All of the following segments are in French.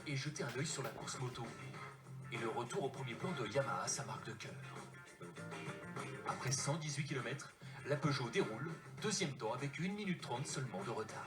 et jeter un œil sur la course moto. Et le retour au premier plan de Yamaha, sa marque de cœur. Après 118 km, la Peugeot déroule, deuxième temps avec 1 minute 30 seulement de retard.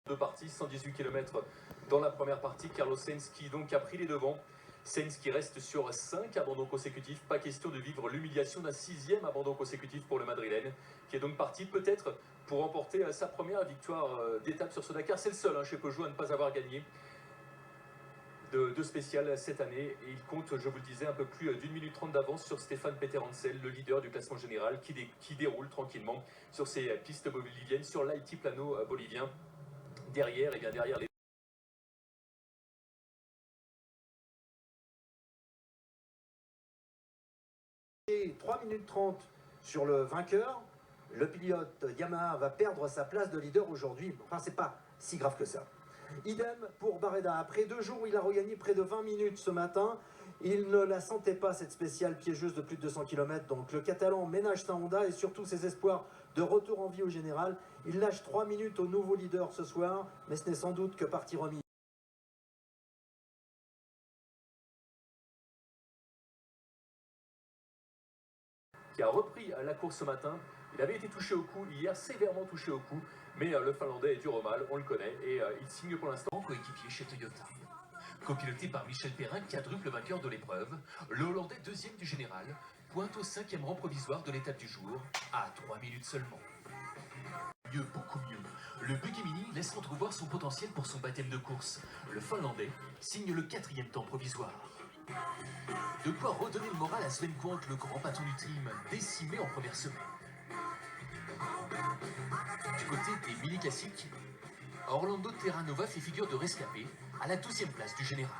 Deux parties, 118 km dans la première partie. Carlos Sainz qui donc a pris les devants. Sainz qui reste sur 5 abandons consécutifs. Pas question de vivre l'humiliation d'un 6e abandon consécutif pour le Madrilène, qui est donc parti peut-être pour remporter sa première victoire d'étape sur ce Dakar. C'est le seul chez Peugeot à ne pas avoir gagné de spécial cette année. Et il compte, je vous le disais, un peu plus d'1 minute 30 d'avance sur Stéphane Peter-Hansel, le leader du classement général, qui déroule tranquillement sur ces pistes boliviennes, sur l'altiplano bolivien. Derrière, et bien derrière les 3 minutes 30 sur le vainqueur, le pilote Yamaha va perdre sa place de leader aujourd'hui. Enfin, c'est pas si grave que ça. Idem pour Barreda. Après 2 jours, il a regagné près de 20 minutes ce matin. Il ne la sentait pas, cette spéciale piégeuse de plus de 200 km. Donc le Catalan ménage sa Honda et surtout ses espoirs de retour en vie au général. Il lâche 3 minutes au nouveau leader ce soir, mais ce n'est sans doute que partie remise. Qui a repris la course ce matin. Il avait été touché au cou hier, sévèrement touché au cou, mais le Finlandais est dur au mal, on le connaît, et il signe pour l'instant. Coéquipier chez Toyota. Copiloté par Michel Perrin, quadruple vainqueur de l'épreuve, le Hollandais deuxième du général pointe au 5e rang provisoire de l'étape du jour, à 3 minutes seulement. Mieux, beaucoup mieux. Le Buggy Mini laisse entrevoir son potentiel pour son baptême de course. Le Finlandais signe le 4e temps provisoire. De quoi redonner le moral à Sven Quant, le grand patron du team, décimé en première semaine. Du côté des mini-classiques, Orlando Terranova fait figure de rescapé à la 12e place du général.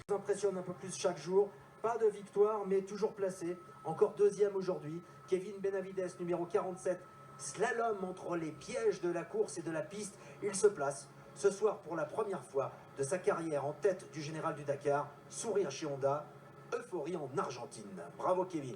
Ça impressionne un peu plus chaque jour. Pas de victoire, mais toujours placé. Encore 2e aujourd'hui. Kevin Benavides, numéro 47. Slalom entre les pièges de la course et de la piste. Il se place ce soir pour la première fois de sa carrière en tête du général du Dakar. Sourire chez Honda, euphorie en Argentine. Bravo Kevin.